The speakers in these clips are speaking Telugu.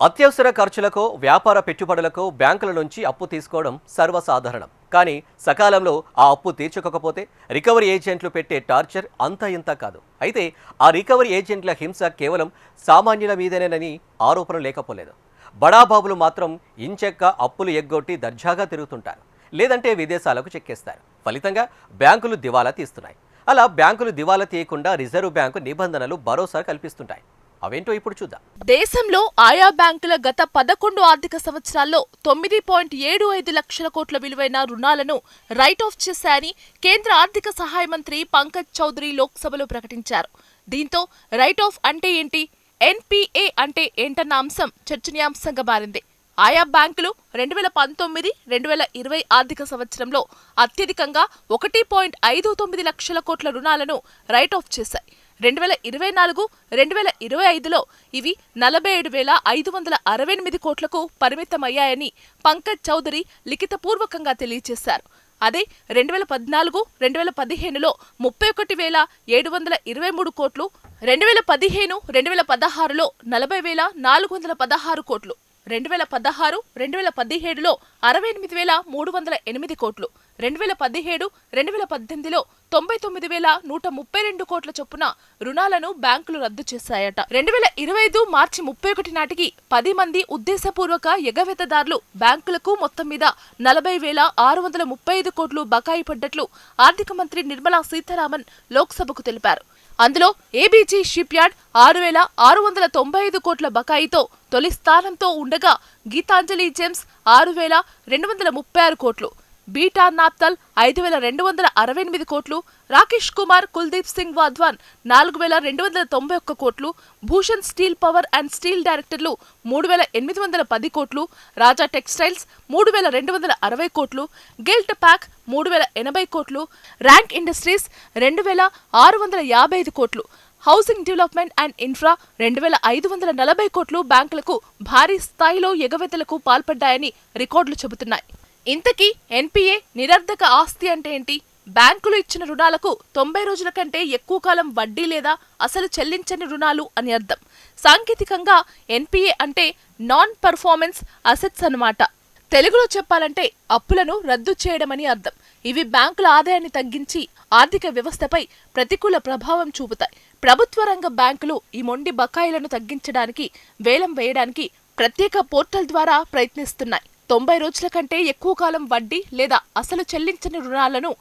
అత్యవసర ఖర్చులకు వ్యాపార పెట్టుబడులకు బ్యాంకుల నుంచి అప్పు తీసుకోవడం సర్వసాధారణం. కానీ సకాలంలో ఆ అప్పు తీర్చకపోతే రికవరీ ఏజెంట్లు పెట్టే టార్చర్ అంతా ఇంత కాదు. అయితే ఆ రికవరీ ఏజెంట్ల హింస కేవలం సామాన్యుల మీదేనని ఆరోపణలు లేకపోలేదు. బడాబాబులు మాత్రం ఇంచెక్క అప్పులు ఎగ్గొట్టి దర్జాగా తిరుగుతుంటారు, లేదంటే విదేశాలకు చెక్కేస్తారు. ఫలితంగా బ్యాంకులు దివాలా తీస్తున్నాయి. అలా బ్యాంకులు దివాలా తీయకుండా రిజర్వ్ బ్యాంకు నిబంధనలు భరోసా కల్పిస్తుంటాయి. అవేంటో ఇప్పుడు చూద్దాం. దేశంలో ఆయా బ్యాంకుల గత 11 ఆర్థిక సంవత్సరాల్లో 9.75 లక్షల కోట్ల విలువైన రుణాలను రైట్ ఆఫ్ చేశాయని కేంద్ర ఆర్థిక సహాయ మంత్రి పంకజ్ చౌదరి లోక్సభలో ప్రకటించారు. దీంతో రైట్ ఆఫ్ అంటే ఏంటి, ఎన్పీఏ అంటే ఏంటన్న అంశం చర్చనీయాంశంగా మారింది. ఆయా బ్యాంకులు 2019-2020 ఆర్థిక సంవత్సరంలో అత్యధికంగా 1.59 లక్షల కోట్ల రుణాలను రైట్ ఆఫ్ చేశాయి. 2024-2025లో ఇవి 47,568 కోట్లకు పరిమితమయ్యాయని పంకజ్ చౌదరి లిఖితపూర్వకంగా తెలియజేశారు. అదే 2014-2015లో 31,723 కోట్లు, 2015-2016లో 40,416 కోట్లు, 2016-2017లో 68,308 కోట్లు, 2017-2018లో 99,132 కోట్ల చొప్పున రుణాలను బ్యాంకులు రద్దు చేశాయట. 2025 మార్చి 31 నాటికి 10 మంది ఉద్దేశపూర్వక ఎగవేతదారులు బ్యాంకులకు మొత్తం మీద 40,635 కోట్లు బకాయి పడ్డట్లు ఆర్థిక మంత్రి నిర్మలా సీతారామన్ లోక్సభకు తెలిపారు. అందులో ఏబీజీ షిప్ యార్డ్ 6,695 కోట్ల బకాయితో తొలి స్థానంతో ఉండగా, గీతాంజలి జెమ్స్ 6,236 కోట్లు, బీటా నాప్తల్ 5,268 కోట్లు, రాకేష్ కుమార్ కుల్దీప్ సింగ్ వాధ్వాన్ 4,291 కోట్లు, Bhushan steel power and steel డైరెక్టర్లు 3,810 కోట్లు, రాజా టెక్స్టైల్స్ 3,260 కోట్లు, గిల్ట్ ప్యాక్ 3,080 కోట్లు, ర్యాంక్ ఇండస్ట్రీస్ 2,655 కోట్లు, హౌసింగ్ డెవలప్మెంట్ అండ్ ఇన్ఫ్రా 2,540 కోట్లు బ్యాంకులకు భారీ స్థాయిలో ఎగవేతలకు పాల్పడ్డాయని రికార్డులు చెబుతున్నాయి. ఇంతకీ ఎన్పీఏ నిరర్ధక ఆస్తి అంటే ఏంటి? బ్యాంకులు ఇచ్చిన రుణాలకు 90 రోజుల కంటే ఎక్కువ కాలం వడ్డీ లేదా అసలు చెల్లించని రుణాలు అని అర్థం. సాంకేతికంగా ఎన్పీఏ అంటే నాన్ పర్ఫార్మెన్స్ అసెట్స్ అన్నమాట. తెలుగులో చెప్పాలంటే అప్పులను రద్దు చేయడమని అర్థం. ఇవి బ్యాంకుల ఆదాయాన్ని తగ్గించి ఆర్థిక వ్యవస్థపై ప్రతికూల ప్రభావం చూపుతాయి. ప్రభుత్వ రంగ బ్యాంకులు ఈ మొండి బకాయిలను తగ్గించడానికి, వేలం వేయడానికి ప్రత్యేక పోర్టల్ ద్వారా ప్రయత్నిస్తున్నాయి. 90 రోజుల కంటే ఎక్కువ కాలం వడ్డీ లేదా అసలు చెల్లించని రుణాలను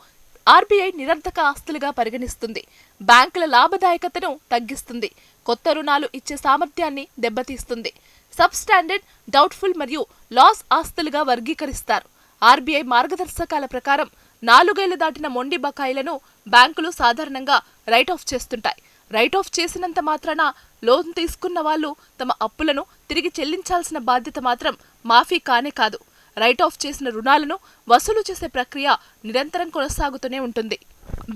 ఆర్బీఐ నిరర్ధక ఆస్తులుగా పరిగణిస్తుంది. బ్యాంకుల లాభదాయకతను తగ్గిస్తుంది, కొత్త రుణాలు ఇచ్చే సామర్థ్యాన్ని దెబ్బతీస్తుంది. సబ్ స్టాండర్డ్, డౌట్ఫుల్ మరియు లాస్ ఆస్తులుగా వర్గీకరిస్తారు. ఆర్బీఐ మార్గదర్శకాల ప్రకారం 4 ఏళ్లు దాటిన మొండి బకాయిలను బ్యాంకులు సాధారణంగా రైట్ ఆఫ్ చేస్తుంటాయి. రైట్ ఆఫ్ చేసినంత మాత్రాన లోన్ తీసుకున్న వాళ్ళు తమ అప్పులను తిరిగి చెల్లించాల్సిన బాధ్యత మాత్రం మాఫీ కానే కాదు. రైట్ ఆఫ్ చేసిన రుణాలను వసూలు చేసే ప్రక్రియ నిరంతరం కొనసాగుతూనే ఉంటుంది.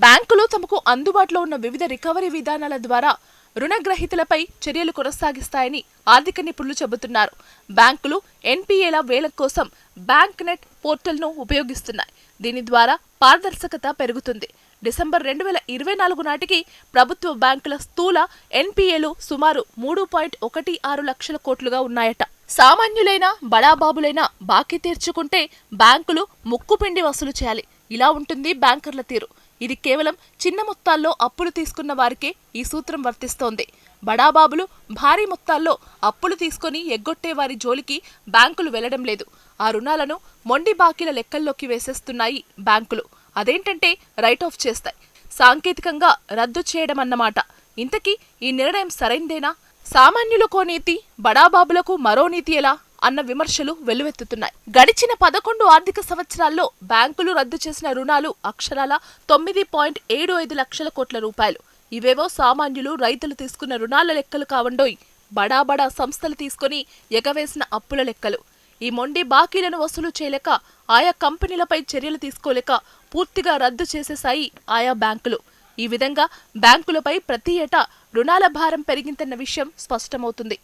బ్యాంకులు తమకు అందుబాటులో ఉన్న వివిధ రికవరీ విధానాల ద్వారా రుణగ్రహీతలపై చర్యలు కొనసాగిస్తాయని ఆర్థిక నిపుణులు చెబుతున్నారు. బ్యాంకులు ఎన్పీఏల వేలం కోసం బ్యాంక్ నెట్ పోర్టల్ను ఉపయోగిస్తున్నాయి. దీని ద్వారా పారదర్శకత పెరుగుతుంది. డిసెంబర్ 2024 నాటికి ప్రభుత్వ బ్యాంకుల స్థూల ఎన్పీఏలు సుమారు 3.16 లక్షల కోట్లుగా ఉన్నాయట. సామాన్యులైన బడాబాబులైన బాకీ తీర్చుకుంటే బ్యాంకులు ముక్కుపిండి వసూలు చేయాలి. ఇలా ఉంటుంది బ్యాంకర్ల తీరు. ఇది కేవలం చిన్న మొత్తాల్లో అప్పులు తీసుకున్న వారికే ఈ సూత్రం వర్తిస్తోంది. బడాబాబులు భారీ మొత్తాల్లో అప్పులు తీసుకుని ఎగ్గొట్టే వారి జోలికి బ్యాంకులు వెళ్లడం లేదు. ఆ రుణాలను మొండి బాకీల లెక్కల్లోకి వేసేస్తున్నాయి బ్యాంకులు. అదేంటంటే రైట్ ఆఫ్ చేస్తాయి. సాంకేతికంగా రద్దు చేయడం అన్నమాట. ఇంతకీ ఈ నిర్ణయం సరైందేనా? సామాన్యులకో నీతి, బడాబాబులకు మరో నీతి ఎలా అన్న విమర్శలు వెల్లువెత్తుతున్నాయి. గడిచిన 11 ఆర్థిక సంవత్సరాల్లో బ్యాంకులు రద్దు చేసిన రుణాలు అక్షరాల 9.75 లక్షల కోట్ల రూపాయలు. ఇవేవో సామాన్యులు, రైతులు తీసుకున్న రుణాల లెక్కలు కావండోయ్, బడా సంస్థలు తీసుకుని ఎగవేసిన అప్పుల లెక్కలు. ఈ మొండి బాకీలను వసూలు చేయలేక, ఆయా కంపెనీలపై చర్యలు తీసుకోలేక పూర్తిగా రద్దు చేసేశాయి ఆయా బ్యాంకులు. ఈ విధంగా బ్యాంకులపై ప్రతి ఏటా రుణాల భారం పెరిగిందన్న విషయం స్పష్టమవుతుంది.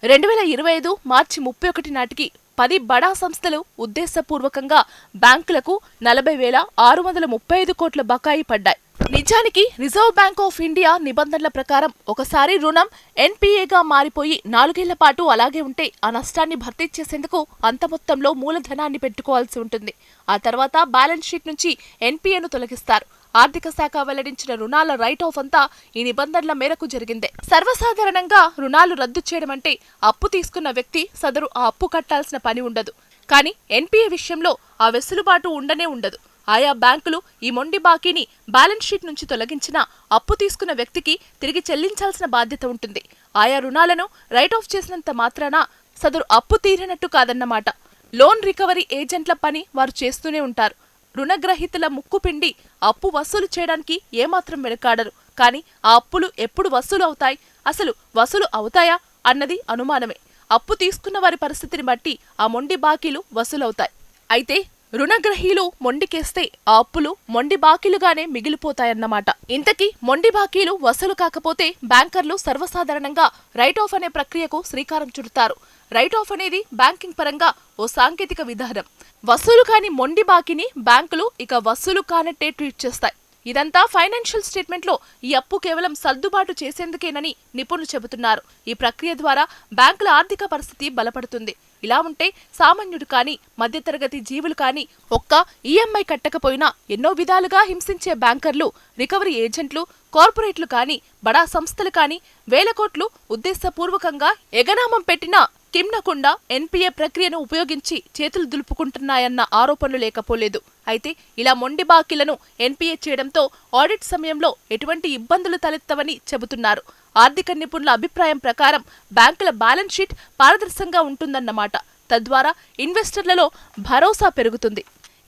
2025 మార్చి 31 నాటికి 10 బడా సంస్థలు ఉద్దేశపూర్వకంగా బ్యాంకులకు 40,635 కోట్ల బకాయి పడ్డాయి. నిజానికి రిజర్వ్ బ్యాంక్ ఆఫ్ ఇండియా నిబంధనల ప్రకారం ఒకసారి రుణం ఎన్పీఏగా మారిపోయి 4 ఏళ్ల పాటు అలాగే ఉంటే ఆ నష్టాన్ని భర్తీ చేసేందుకు అంత మొత్తంలో మూలధనాన్ని పెట్టుకోవాల్సి ఉంటుంది. ఆ తర్వాత బ్యాలెన్స్ షీట్ నుంచి ఎన్పీఏను తొలగిస్తారు. ఆర్థిక శాఖ వెల్లడించిన రుణాల రైట్ ఆఫ్ అంతా ఈ నిబంధనల మేరకు జరిగిందే. సర్వసాధారణంగా రుణాలు రద్దు చేయడం అంటే అప్పు తీసుకున్న వ్యక్తి సదరు ఆ అప్పు కట్టాల్సిన పని ఉండదు. కానీ ఎన్పీఏ విషయంలో ఆ వెసులుబాటు ఉండనే ఉండదు. ఆయా బ్యాంకులు ఈ మొండి బాకీని బ్యాలెన్స్ షీట్ నుంచి తొలగించినా అప్పు తీసుకున్న వ్యక్తికి తిరిగి చెల్లించాల్సిన బాధ్యత ఉంటుంది. ఆయా రుణాలను రైట్ ఆఫ్ చేసినంత మాత్రాన సదరు అప్పు తీరినట్టు కాదన్నమాట. లోన్ రికవరీ ఏజెంట్ల పని వారు చేస్తూనే ఉంటారు. రుణగ్రహీతల ముక్కు పిండి అప్పు వసూలు చేయడానికి ఏమాత్రం వెనుకాడరు. కానీ ఆ అప్పులు ఎప్పుడు వసూలు అవుతాయి, అసలు వసూలు అవుతాయా అన్నది అనుమానమే. అప్పు తీసుకున్న వారి పరిస్థితిని బట్టి ఆ మొండి బాకీలు వసూలవుతాయి. అయితే రుణగ్రహీలు మొండికేస్తే ఆ అప్పులు మొండి బాకీలుగానే మిగిలిపోతాయన్నమాట. ఇంతకీ మొండి బాకీలు వసూలు కాకపోతే బ్యాంకర్లు సర్వసాధారణంగా రైట్ ఆఫ్ అనే ప్రక్రియకు శ్రీకారం చుడతారు. రైట్ ఆఫ్ అనేది బ్యాంకింగ్ పరంగా ఓ సాంకేతిక విధానం. వసూలు కాని మొండి బాకీని బ్యాంకులు ఇక వసూలు కానట్టే ట్రీట్ చేస్తాయి. ఇదంతా ఫైనాన్షియల్ స్టేట్మెంట్లో ఈ అప్పు కేవలం సర్దుబాటు చేసేందుకేనని నిపుణులు చెబుతున్నారు. ఈ ప్రక్రియ ద్వారా బ్యాంకుల ఆర్థిక పరిస్థితి బలపడుతుంది. ఇలా ఉంటే సామాన్యుడు కానీ మధ్యతరగతి జీవులు కానీ ఒక్క ఈఎంఐ కట్టకపోయినా ఎన్నో విధాలుగా హింసించే బ్యాంకర్లు, రికవరీ ఏజెంట్లు, కార్పొరేట్లు కానీ బడా సంస్థలు కానీ వేల కోట్లు ఉద్దేశపూర్వకంగా ఎగనామం పెట్టినా కిమ్నకుండా ఎన్పీఏ ప్రక్రియను ఉపయోగించి చేతులు దులుపుకుంటున్నాయన్న ఆరోపణలు లేకపోలేదు. అయితే ఇలా మొండి బాకీలను ఎన్పీఏ చేయడంతో ఆడిట్ సమయంలో ఎటువంటి ఇబ్బందులు తలెత్తవని చెబుతున్నారు. ఆర్థిక నిపుణుల అభిప్రాయం ప్రకారం బ్యాంకుల బ్యాలెన్స్ షీట్ పారదర్శకంగా ఉంటుందన్నమాట. తద్వారా ఇన్వెస్టర్లలో భరోసా పెరుగుతుంది.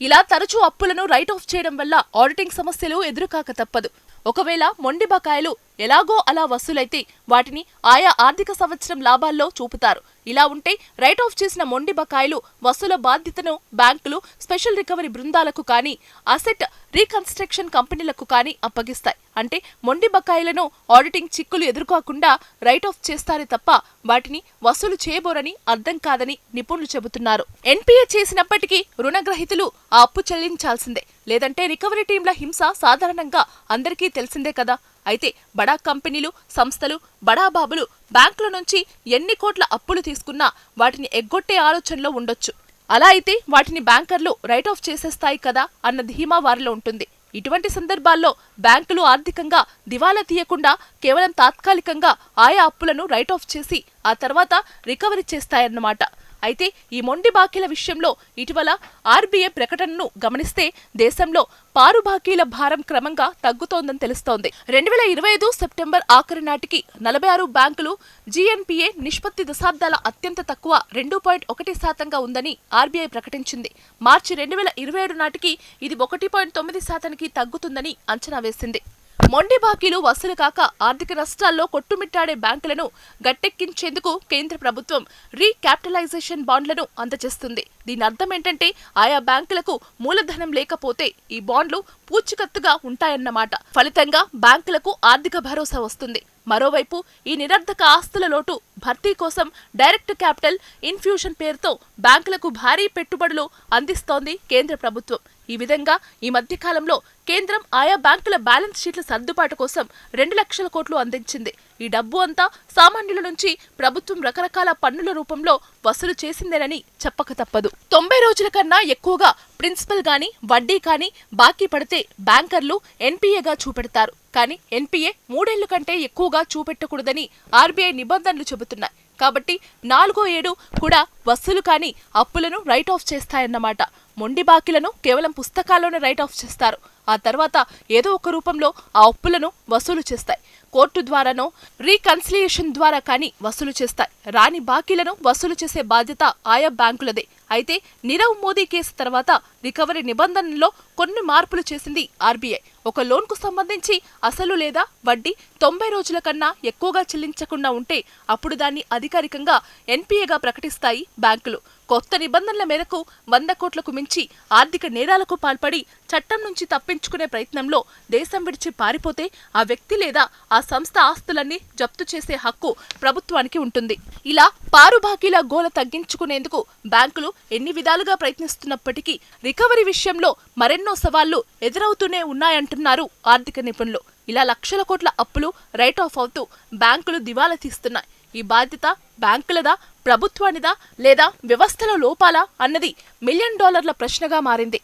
ఇలా తరచూ అప్పులను రైట్ ఆఫ్ చేయడం వల్ల ఆడిటింగ్ సమస్యలు ఎదురుకాక తప్పదు. ఒకవేళ మొండి బకాయిలు ఎలాగో అలా వసూలైతే వాటిని ఆయా ఆర్థిక సంవత్సరం లాభాల్లో చూపుతారు. ఇలా ఉంటే రైట్ ఆఫ్ చేసిన మొండి బకాయిలు వసూల బాధ్యతను బ్యాంకులు స్పెషల్ రికవరీ బృందాలకు కానీ అసెట్ రీకన్స్ట్రక్షన్ కంపెనీలకు కానీ అప్పగిస్తాయి. అంటే మొండి బకాయిలను ఆడిటింగ్ చిక్కులు ఎదుర్కోకుండా రైట్ ఆఫ్ చేస్తారే తప్ప వాటిని వసూలు చేయబోరని అర్థం కాదని నిపుణులు చెబుతున్నారు. ఎన్పీఏ చేసినప్పటికీ రుణగ్రహీతలు ఆ అప్పు చెల్లించాల్సిందే. లేదంటే రికవరీ టీంల హింస సాధారణంగా అందరికీ తెలిసిందే కదా. అయితే బడా కంపెనీలు, సంస్థలు, బడాబాబులు బ్యాంకుల నుంచి ఎన్ని కోట్ల అప్పులు తీసుకున్నా వాటిని ఎగ్గొట్టే ఆలోచనలో ఉండొచ్చు. అలా అయితే వాటిని బ్యాంకర్లు రైట్ ఆఫ్ చేసేస్తాయి కదా అన్న ధీమా వారిలో ఉంటుంది. ఇటువంటి సందర్భాల్లో బ్యాంకులు ఆర్థికంగా దివాలా తీయకుండా కేవలం తాత్కాలికంగా ఆయా అప్పులను రైట్ ఆఫ్ చేసి ఆ తర్వాత రికవరీ చేస్తాయన్నమాట. అయితే ఈ మొండి బాకీల విషయంలో ఇటీవల ఆర్బీఐ ప్రకటనను గమనిస్తే దేశంలో పారు బాకీల భారం క్రమంగా తగ్గుతోందని తెలుస్తోంది. 2025 సెప్టెంబర్ ఆఖరి నాటికి 46 బ్యాంకులు జీఎన్పీఏ నిష్పత్తి దశాబ్దాల అత్యంత తక్కువ 2.1% ఉందని ఆర్బీఐ ప్రకటించింది. మార్చి 2027 నాటికి ఇది 1.9% తగ్గుతుందని అంచనా వేసింది. మొండి బాకీలు వసూలు కాక ఆర్థిక నష్టాల్లో కొట్టుమిట్టాడే బ్యాంకులను గట్టెక్కించేందుకు కేంద్ర ప్రభుత్వం రీక్యాపిటలైజేషన్ బాండ్లను అందజేస్తుంది. దీని అర్థం ఏంటంటే ఆయా బ్యాంకులకు మూలధనం లేకపోతే ఈ బాండ్లు పూచికత్తుగా ఉంటాయన్నమాట. ఫలితంగా బ్యాంకులకు ఆర్థిక భరోసా వస్తుంది. మరోవైపు ఈ నిరర్ధక ఆస్తుల లోటు భర్తీ కోసం డైరెక్ట్ క్యాపిటల్ ఇన్ఫ్యూషన్ పేరుతో బ్యాంకులకు భారీ పెట్టుబడులు అందిస్తోంది కేంద్ర ప్రభుత్వం. ఈ విధంగా ఈ మధ్యకాలంలో కేంద్రం ఆయా బ్యాంకుల బ్యాలెన్స్ షీట్ల సర్దుబాటు కోసం 2 లక్షల కోట్లు అందించింది. ఈ డబ్బు అంతా సామాన్యుల నుంచి ప్రభుత్వం రకరకాల పన్నుల రూపంలో వసూలు చేసిందేనని చెప్పక తప్పదు. 90 రోజుల కన్నా ఎక్కువగా ప్రిన్సిపల్ గాని వడ్డీ కానీ బాకీ పడితే బ్యాంకర్లు ఎన్పీఏగా చూపెడతారు. కానీ ఎన్పీఏ 3 ఏళ్ల కంటే ఎక్కువగా చూపెట్టకూడదని ఆర్బీఐ నిబంధనలు చెబుతున్నాయి. కాబట్టి 4వ ఏడు కూడా వసూలు కాని అప్పులను రైట్ ఆఫ్ చేస్తాయన్నమాట. మొండి బాకీలను కేవలం పుస్తకాల్లోనే రైట్ ఆఫ్ చేస్తారు. ఆ తర్వాత ఏదో ఒక రూపంలో ఆ అప్పులను వసూలు చేస్తాయి. కోర్టు ద్వారానో రీకన్సిలియేషన్ ద్వారా కానీ వసూలు చేస్తాయి. రాని బాకీలను వసూలు చేసే బాధ్యత ఆయా బ్యాంకులదే. అయితే నీరవ్ మోదీ కేసు తర్వాత రికవరీ నిబంధనల్లో కొన్ని మార్పులు చేసింది ఆర్బీఐ. ఒక లోన్కు సంబంధించి అసలు లేదా వడ్డీ 90 రోజుల కన్నా ఎక్కువగా చెల్లించకుండా ఉంటే అప్పుడు దాన్ని అధికారికంగా ఎన్పీఏగా ప్రకటిస్తాయి బ్యాంకులు. కొత్త నిబంధనల మేరకు 100 కోట్లకు మించి ఆర్థిక నేరాలకు పాల్పడి చట్టం నుంచి తప్పించుకునే ప్రయత్నంలో దేశం విడిచి పారిపోతే ఆ వ్యక్తి లేదా ఆ సంస్థ ఆస్తులన్నీ జప్తు చేసే హక్కు ప్రభుత్వానికి ఉంటుంది. ఇలా పారు బాకీల గోల తగ్గించుకునేందుకు బ్యాంకులు ఎన్ని విధాలుగా ప్రయత్నిస్తున్నప్పటికీ రికవరీ విషయంలో మరెన్నో సవాళ్లు ఎదురవుతూనే ఉన్నాయంటున్నారు ఆర్థిక నిపుణులు. ఇలా లక్షల కోట్ల అప్పులు రైట్ ఆఫ్ అవుతూ బ్యాంకులు దివాలా తీస్తున్నాయి. ఈ బాధ్యత బ్యాంకులదా, ప్రభుత్వానిదా లేదా వ్యవస్థల లోపాలా అన్నది $1 మిలియన్ ప్రశ్నగా మారింది.